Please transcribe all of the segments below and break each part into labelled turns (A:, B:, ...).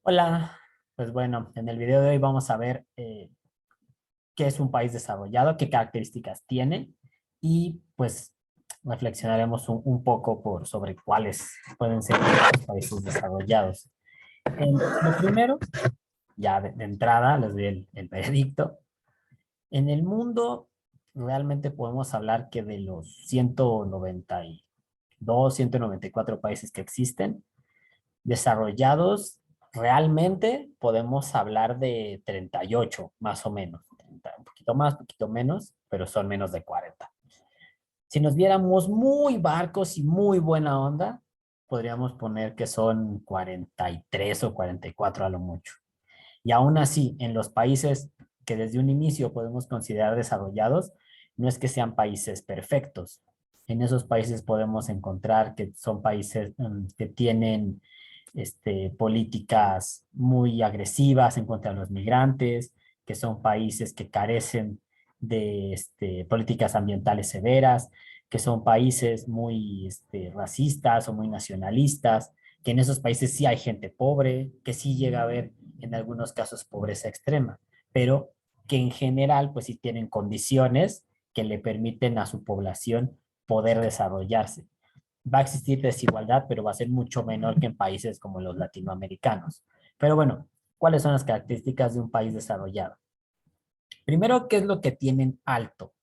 A: Hola, pues bueno, en el video de hoy vamos a ver qué es un país desarrollado, qué características tiene y pues reflexionaremos un poco sobre cuáles pueden ser los países desarrollados. Lo primero, ya de entrada, les doy el veredicto. En el mundo realmente podemos hablar que de los 192, 194 países que existen, desarrollados, realmente podemos hablar de 38 más o menos. 30, un poquito más, un poquito menos, pero son menos de 40. Si nos viéramos muy barcos y muy buena onda, podríamos poner que son 43 o 44 a lo mucho. Y aún así, en los países que desde un inicio podemos considerar desarrollados, no es que sean países perfectos. En esos países podemos encontrar que son países que tienen políticas muy agresivas en contra de los migrantes, que son países que carecen de políticas ambientales severas, que son países muy racistas o muy nacionalistas, que en esos países sí hay gente pobre, que sí llega a haber en algunos casos pobreza extrema, pero que en general pues sí tienen condiciones que le permiten a su población poder desarrollarse. Va a existir desigualdad, pero va a ser mucho menor que en países como los latinoamericanos. Pero bueno, ¿cuáles son las características de un país desarrollado? Primero, ¿qué es lo que tienen alto?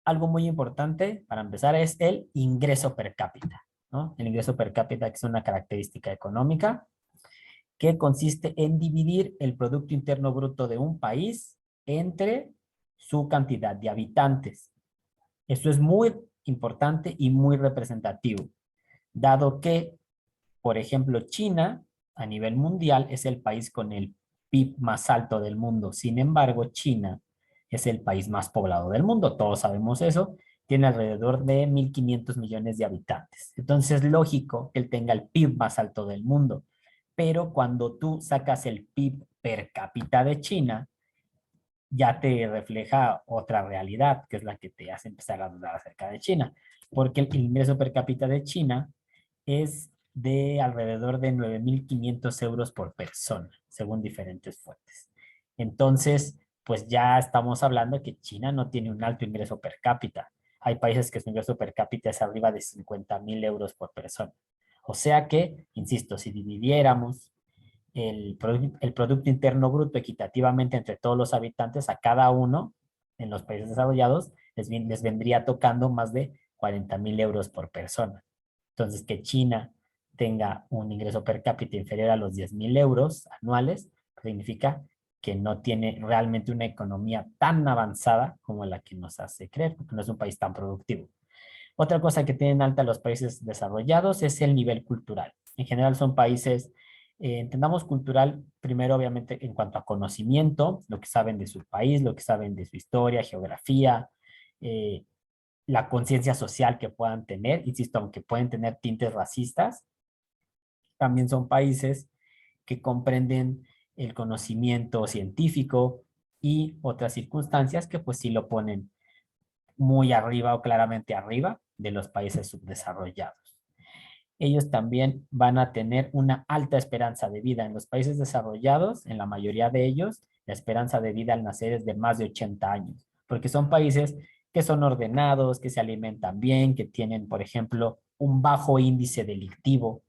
A: Algo muy importante para empezar es el ingreso per cápita, ¿no? El ingreso per cápita, que es una característica económica que consiste en dividir el Producto Interno Bruto de un país entre su cantidad de habitantes. Esto es muy importante y muy representativo, dado que, por ejemplo, China a nivel mundial es el país con el PIB más alto del mundo. Sin embargo, China es el país más poblado del mundo. Todos sabemos eso. Tiene alrededor de 1.500 millones de habitantes. Entonces, es lógico que él tenga el PIB más alto del mundo. Pero cuando tú sacas el PIB per cápita de China, ya te refleja otra realidad, que es la que te hace empezar a dudar acerca de China. Porque el ingreso per cápita de China es de alrededor de 9.500 euros por persona, según diferentes fuentes. Entonces, pues ya estamos hablando que China no tiene un alto ingreso per cápita. Hay países que su ingreso per cápita es arriba de 50.000 euros por persona. O sea que, insisto, si dividiéramos el Producto Interno Bruto equitativamente entre todos los habitantes, a cada uno en los países desarrollados les vendría tocando más de 40.000 euros por persona. Entonces, que China tenga un ingreso per cápita inferior a los 10.000 euros anuales, significa que no tiene realmente una economía tan avanzada como la que nos hace creer, porque no es un país tan productivo. Otra cosa que tienen alta los países desarrollados es el nivel cultural. En general son países, entendamos cultural, primero obviamente en cuanto a conocimiento, lo que saben de su país, lo que saben de su historia, geografía, eh, la conciencia social que puedan tener, insisto, aunque pueden tener tintes racistas, también son países que comprenden el conocimiento científico y otras circunstancias que pues sí lo ponen muy arriba o claramente arriba de los países subdesarrollados. Ellos también van a tener una alta esperanza de vida. En los países desarrollados, en la mayoría de ellos, la esperanza de vida al nacer es de más de 80 años, porque son países que son ordenados, que se alimentan bien, que tienen, por ejemplo, un bajo índice delictivo,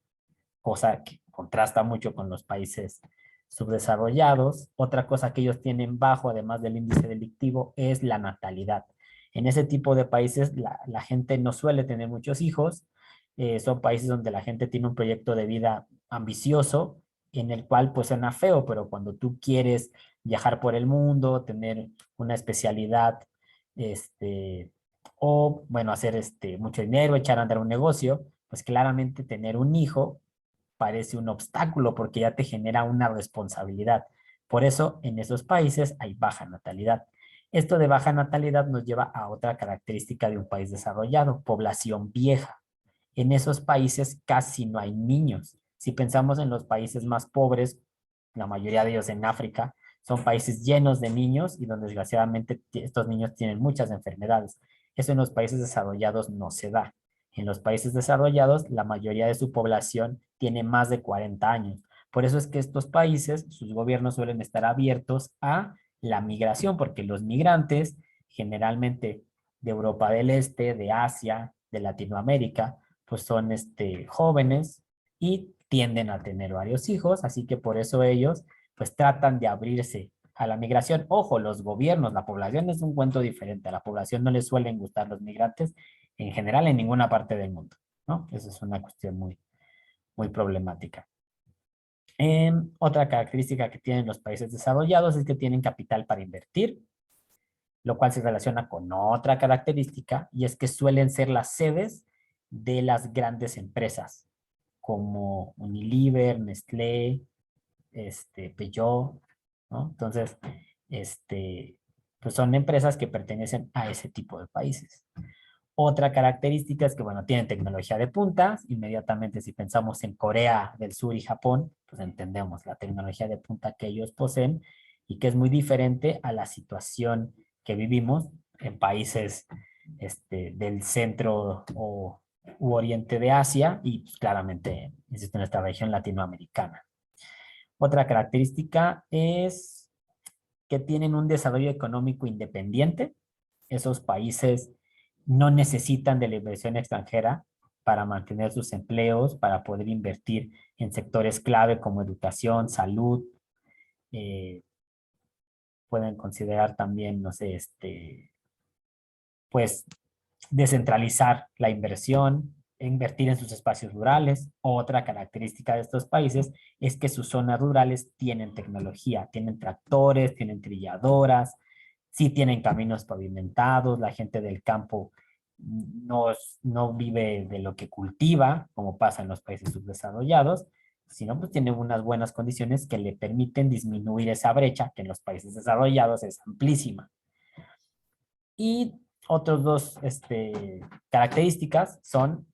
A: cosa que contrasta mucho con los países subdesarrollados. Otra cosa que ellos tienen bajo, además del índice delictivo, es la natalidad. En ese tipo de países la gente no suele tener muchos hijos. Son países donde la gente tiene un proyecto de vida ambicioso, en el cual pues suena feo, pero cuando tú quieres viajar por el mundo, tener una especialidad, este, o bueno, hacer mucho dinero, echar a andar un negocio, pues claramente tener un hijo parece un obstáculo porque ya te genera una responsabilidad. Por eso en esos países hay baja natalidad. Esto de baja natalidad nos lleva a otra característica de un país desarrollado, población vieja. En esos países casi no hay niños. Si pensamos en los países más pobres, la mayoría de ellos en África, son países llenos de niños y donde desgraciadamente estos niños tienen muchas enfermedades. Eso en los países desarrollados no se da. En los países desarrollados, la mayoría de su población tiene más de 40 años, Por eso es que estos países, sus gobiernos suelen estar abiertos a la migración, porque los migrantes generalmente de Europa del Este, de Asia, de Latinoamérica, pues son jóvenes y tienden a tener varios hijos, así que por eso ellos pues tratan de abrirse a la migración. Ojo, los gobiernos, la población es un cuento diferente. A la población no les suelen gustar los migrantes en general en ninguna parte del mundo, ¿no? Esa es una cuestión muy problemática. Otra característica que tienen los países desarrollados es que tienen capital para invertir, lo cual se relaciona con otra característica y es que suelen ser las sedes de las grandes empresas como Unilever, Nestlé, Peugeot, ¿no? Entonces, este, pues son empresas que pertenecen a ese tipo de países. Otra característica es que, bueno, tienen tecnología de punta. Inmediatamente, si pensamos en Corea del Sur y Japón, pues entendemos la tecnología de punta que ellos poseen y que es muy diferente a la situación que vivimos en países del centro u oriente de Asia y pues, claramente, insisto, en esta región latinoamericana. Otra característica es que tienen un desarrollo económico independiente. Esos países no necesitan de la inversión extranjera para mantener sus empleos, para poder invertir en sectores clave como educación, salud. eh, Pueden considerar también, no sé, pues descentralizar la inversión, invertir en sus espacios rurales. Otra característica de estos países es que sus zonas rurales tienen tecnología, tienen tractores, tienen trilladoras, sí tienen caminos pavimentados, la gente del campo no, no vive de lo que cultiva, como pasa en los países subdesarrollados, sino pues tienen unas buenas condiciones que le permiten disminuir esa brecha que en los países desarrollados es amplísima. Y otros dos características son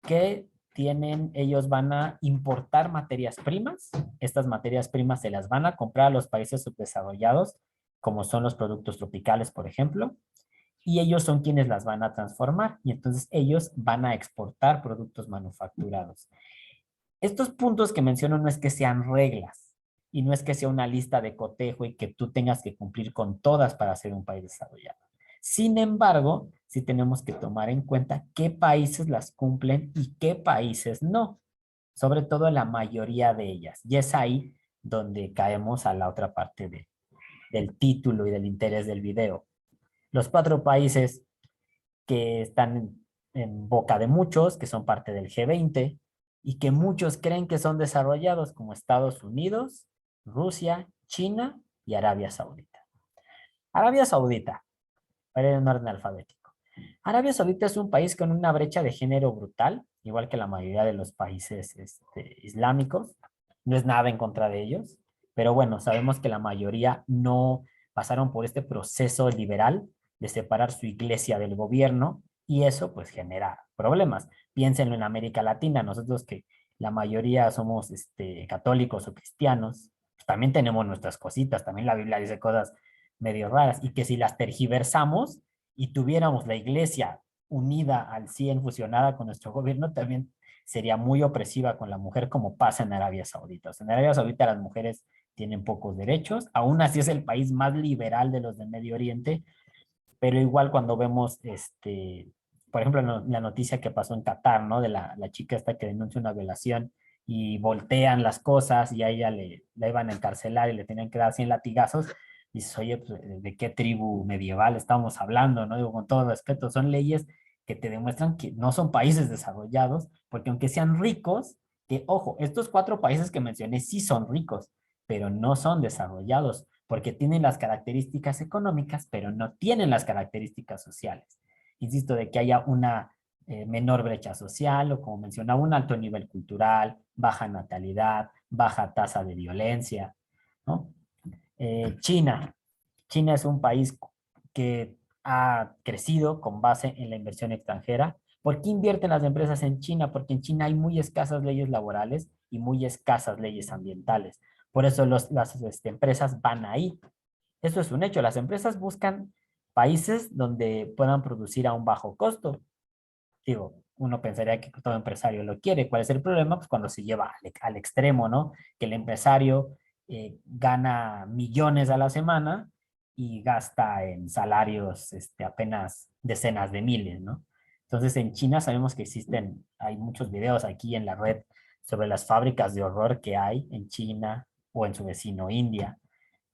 A: que ellos van a importar materias primas. Estas materias primas se las van a comprar a los países subdesarrollados, como son los productos tropicales, por ejemplo, y ellos son quienes las van a transformar y entonces ellos van a exportar productos manufacturados. Estos puntos que menciono no es que sean reglas y no es que sea una lista de cotejo y que tú tengas que cumplir con todas para ser un país desarrollado. Sin embargo, sí tenemos que tomar en cuenta qué países las cumplen y qué países no, sobre todo en la mayoría de ellas. Y es ahí donde caemos a la otra parte del título y del interés del video. Los 4 países que están en boca de muchos, que son parte del G20 y que muchos creen que son desarrollados como Estados Unidos, Rusia, China y Arabia Saudita. Arabia Saudita, para ir en orden alfabético. Arabia Saudita es un país con una brecha de género brutal, igual que la mayoría de los países islámicos. No es nada en contra de ellos, pero bueno, sabemos que la mayoría no pasaron por este proceso liberal de separar su iglesia del gobierno y eso pues genera problemas. Piénsenlo en América Latina, nosotros que la mayoría somos católicos o cristianos, pues también tenemos nuestras cositas, también la Biblia dice cosas medio raras y que si las tergiversamos y tuviéramos la iglesia unida al 100 fusionada con nuestro gobierno, también sería muy opresiva con la mujer como pasa en Arabia Saudita. O sea, en Arabia Saudita las mujeres tienen pocos derechos, aún así es el país más liberal de los de Medio Oriente, pero igual cuando vemos, por ejemplo, la noticia que pasó en Qatar, ¿no? De la chica esta que denuncia una violación y voltean las cosas y a ella la iban a encarcelar y le tenían que dar 100 latigazos, y dices, oye, pues, ¿de qué tribu medieval estamos hablando? ¿No? Digo, con todo respeto, son leyes que te demuestran que no son países desarrollados, porque aunque sean ricos, que ojo, estos 4 países que mencioné sí son ricos, pero no son desarrollados porque tienen las características económicas, pero no tienen las características sociales. Insisto, de que haya una menor brecha social o, como mencionaba, un alto nivel cultural, baja natalidad, baja tasa de violencia, ¿no? China. China es un país que ha crecido con base en la inversión extranjera. ¿Por qué invierten las empresas en China? Porque en China hay muy escasas leyes laborales y muy escasas leyes ambientales. Por eso las empresas van ahí. Eso es un hecho. Las empresas buscan países donde puedan producir a un bajo costo. Digo, uno pensaría que todo empresario lo quiere. ¿Cuál es el problema? Pues cuando se lleva al extremo, ¿no? Que el empresario gana millones a la semana y gasta en salarios apenas decenas de miles, ¿no? Entonces en China sabemos que existen, hay muchos videos aquí en la red sobre las fábricas de horror que hay en China o en su vecino India,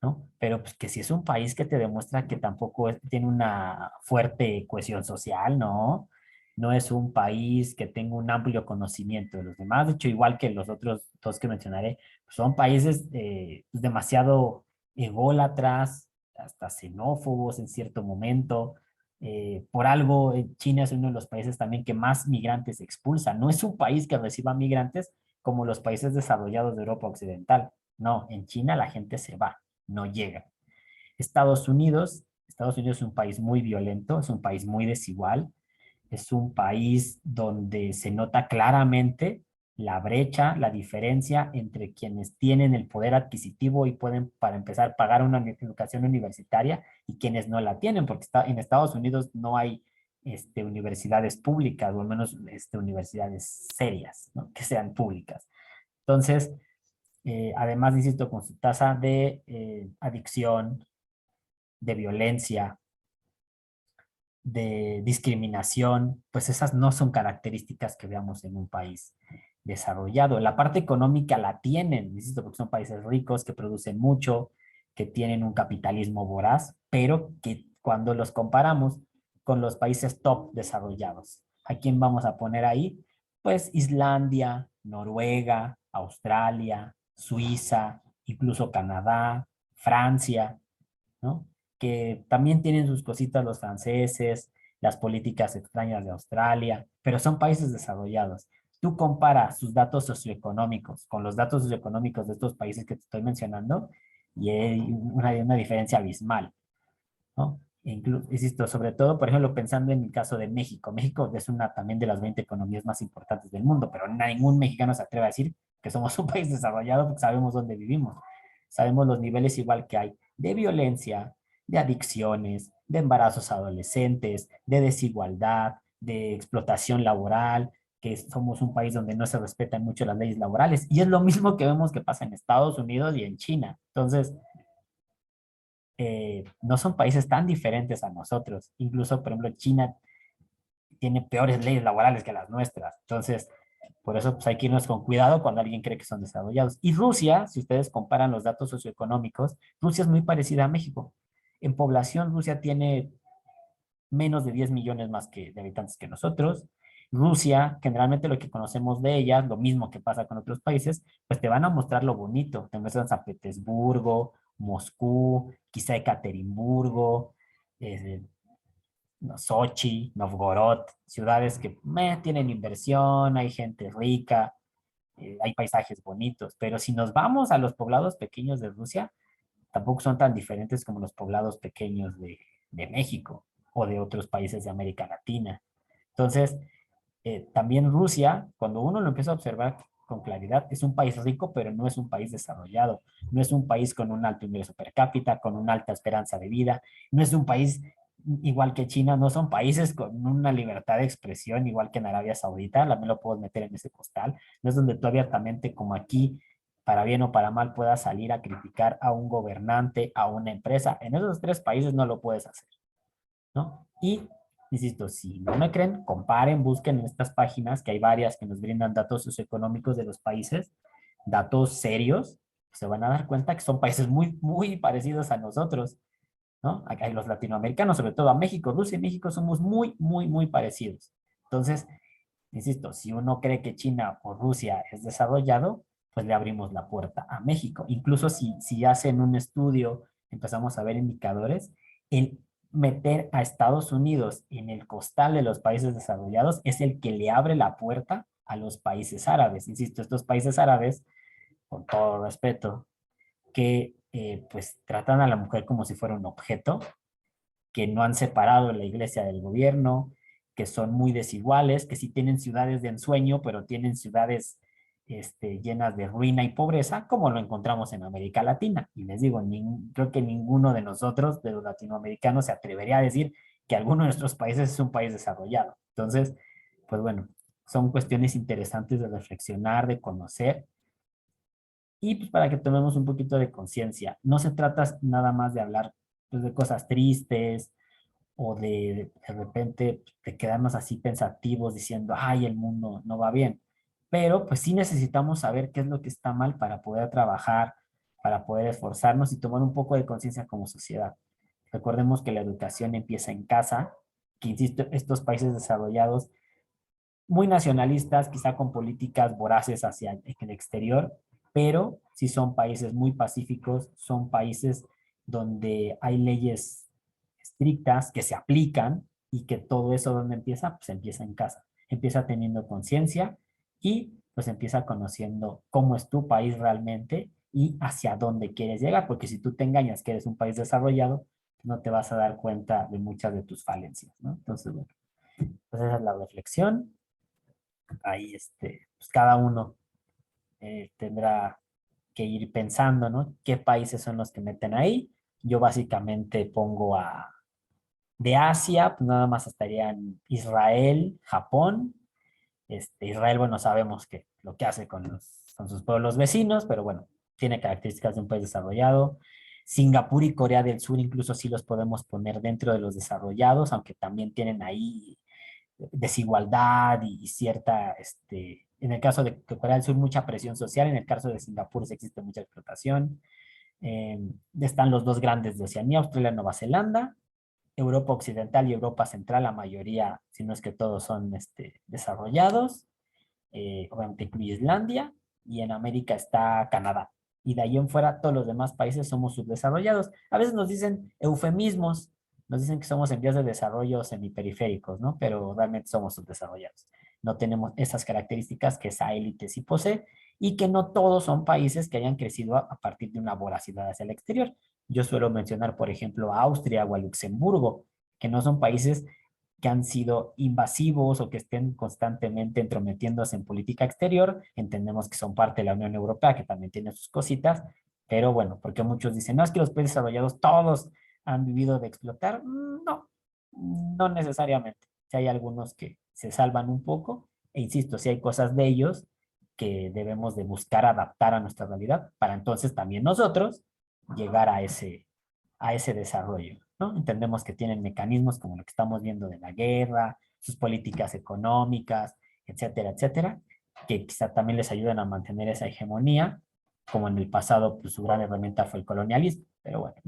A: ¿no? Pero pues, que si es un país que te demuestra que tampoco tiene una fuerte cohesión social, ¿no? No es un país que tenga un amplio conocimiento de los demás. De hecho, igual que los otros dos que mencionaré, pues, son países pues, demasiado ególatras, hasta xenófobos en cierto momento. Por algo, China es uno de los países también que más migrantes expulsa. No es un país que reciba migrantes como los países desarrollados de Europa Occidental. No, en China la gente se va, no llega. Estados Unidos es un país muy violento, es un país muy desigual, es un país donde se nota claramente la brecha, la diferencia entre quienes tienen el poder adquisitivo y pueden, para empezar, pagar una educación universitaria y quienes no la tienen, porque en Estados Unidos no hay universidades públicas, o al menos universidades serias, ¿no? Que sean públicas. Entonces, además, insisto, con su tasa de adicción, de violencia, de discriminación, pues esas no son características que veamos en un país desarrollado. La parte económica la tienen, insisto, porque son países ricos que producen mucho, que tienen un capitalismo voraz, pero que cuando los comparamos con los países top desarrollados, ¿a quién vamos a poner ahí? Pues Islandia, Noruega, Australia, Suiza, incluso Canadá, Francia, ¿no? Que también tienen sus cositas los franceses, las políticas extrañas de Australia, pero son países desarrollados. Tú comparas sus datos socioeconómicos con los datos socioeconómicos de estos países que te estoy mencionando y hay una diferencia abismal, ¿no? Insisto, sobre todo, por ejemplo, pensando en el caso de México. México es una también de las 20 economías más importantes del mundo, pero ningún mexicano se atreve a decir que somos un país desarrollado porque sabemos dónde vivimos. Sabemos los niveles igual que hay de violencia, de adicciones, de embarazos adolescentes, de desigualdad, de explotación laboral, que somos un país donde no se respetan mucho las leyes laborales. Y es lo mismo que vemos que pasa en Estados Unidos y en China. Entonces, no son países tan diferentes a nosotros. Incluso, por ejemplo, China tiene peores leyes laborales que las nuestras. Entonces, por eso pues, hay que irnos con cuidado cuando alguien cree que son desarrollados. Y Rusia, si ustedes comparan los datos socioeconómicos, Rusia es muy parecida a México. En población, Rusia tiene menos de 10 millones más de habitantes que nosotros. Rusia, generalmente lo que conocemos de ella, lo mismo que pasa con otros países, pues te van a mostrar lo bonito. Te muestran San Petersburgo, Moscú, quizá Ekaterimburgo, eh, no, Sochi, Novgorod, ciudades que tienen inversión, hay gente rica, hay paisajes bonitos, pero si nos vamos a los poblados pequeños de Rusia, tampoco son tan diferentes como los poblados pequeños de México o de otros países de América Latina. Entonces, también Rusia, cuando uno lo empieza a observar con claridad, es un país rico, pero no es un país desarrollado, no es un país con un alto ingreso per cápita, con una alta esperanza de vida, no es un país igual que China, no son países con una libertad de expresión igual que en Arabia Saudita, también lo puedo meter en ese costal, no es donde tú abiertamente como aquí, para bien o para mal, puedas salir a criticar a un gobernante, a una empresa, en esos tres países no lo puedes hacer, ¿no? Y, insisto, si no me creen, comparen, busquen en estas páginas, que hay varias que nos brindan datos socioeconómicos de los países, datos serios, se van a dar cuenta que son países muy, muy parecidos a nosotros, ¿no? Acá hay los latinoamericanos, sobre todo a México, Rusia y México somos muy, muy, muy parecidos. Entonces, insisto, si uno cree que China o Rusia es desarrollado, pues le abrimos la puerta a México. Incluso si hacen un estudio, empezamos a ver indicadores, el meter a Estados Unidos en el costal de los países desarrollados es el que le abre la puerta a los países árabes. Insisto, estos países árabes, con todo respeto, que pues tratan a la mujer como si fuera un objeto, que no han separado la iglesia del gobierno, que son muy desiguales, que sí tienen ciudades de ensueño, pero tienen ciudades llenas de ruina y pobreza, como lo encontramos en América Latina. Y les digo, creo que ninguno de nosotros, de los latinoamericanos, se atrevería a decir que alguno de nuestros países es un país desarrollado. Entonces, pues bueno, son cuestiones interesantes de reflexionar, de conocer y pues para que tomemos un poquito de conciencia. No se trata nada más de hablar pues, de cosas tristes o de repente de quedarnos así pensativos diciendo, ay, el mundo no va bien. Pero pues sí necesitamos saber qué es lo que está mal para poder trabajar, para poder esforzarnos y tomar un poco de conciencia como sociedad. Recordemos que la educación empieza en casa, que insisto, estos países desarrollados, muy nacionalistas, quizá con políticas voraces hacia el exterior, pero sí son países muy pacíficos, son países donde hay leyes estrictas que se aplican y que todo eso donde empieza, pues empieza en casa. Empieza teniendo conciencia y pues empieza conociendo cómo es tu país realmente y hacia dónde quieres llegar, porque si tú te engañas que eres un país desarrollado, no te vas a dar cuenta de muchas de tus falencias, ¿no? Entonces, bueno, pues esa es la reflexión. Ahí, pues cada uno tendrá que ir pensando, ¿no? ¿Qué países son los que meten ahí? Yo básicamente pongo de Asia, pues nada más estarían Israel, Japón. Israel, bueno, sabemos que lo que hace con sus pueblos vecinos, pero bueno, tiene características de un país desarrollado. Singapur y Corea del Sur incluso sí los podemos poner dentro de los desarrollados, aunque también tienen ahí desigualdad y cierta, en el caso de Corea del Sur, mucha presión social, en el caso de Singapur sí existe mucha explotación. Eh, Están los dos grandes de Oceanía, Australia y Nueva Zelanda. Europa Occidental y Europa Central, la mayoría, si no es que todos son desarrollados. Obviamente incluye Islandia, y en América está Canadá. Y de ahí en fuera, todos los demás países somos subdesarrollados. A veces nos dicen eufemismos, nos dicen que somos en vías de desarrollo semiperiféricos, ¿no? Pero realmente somos subdesarrollados. No tenemos esas características que esa élite sí posee y que no todos son países que hayan crecido a partir de una voracidad hacia el exterior. Yo suelo mencionar, por ejemplo, a Austria o a Luxemburgo, que no son países que han sido invasivos o que estén constantemente entrometiéndose en política exterior. Entendemos que son parte de la Unión Europea, que también tiene sus cositas, pero bueno, porque muchos dicen, no, es que los países desarrollados todos han vivido de explotar. No, no necesariamente. Si hay algunos que se salvan un poco, e insisto, si hay cosas de ellos que debemos de buscar adaptar a nuestra realidad, para entonces también nosotros llegar a ese desarrollo, ¿no? Entendemos que tienen mecanismos como lo que estamos viendo de la guerra, sus políticas económicas, etcétera, etcétera, que quizá también les ayudan a mantener esa hegemonía, como en el pasado, pues su gran herramienta fue el colonialismo. Pero bueno,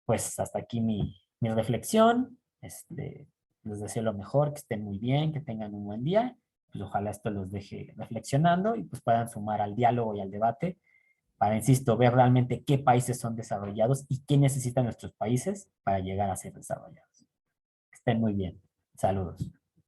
A: pues hasta aquí mi reflexión. Les deseo lo mejor, que estén muy bien, que tengan un buen día. Pues ojalá esto los deje reflexionando y pues puedan sumar al diálogo y al debate para, insisto, ver realmente qué países son desarrollados y qué necesitan nuestros países para llegar a ser desarrollados. Que estén muy bien. Saludos.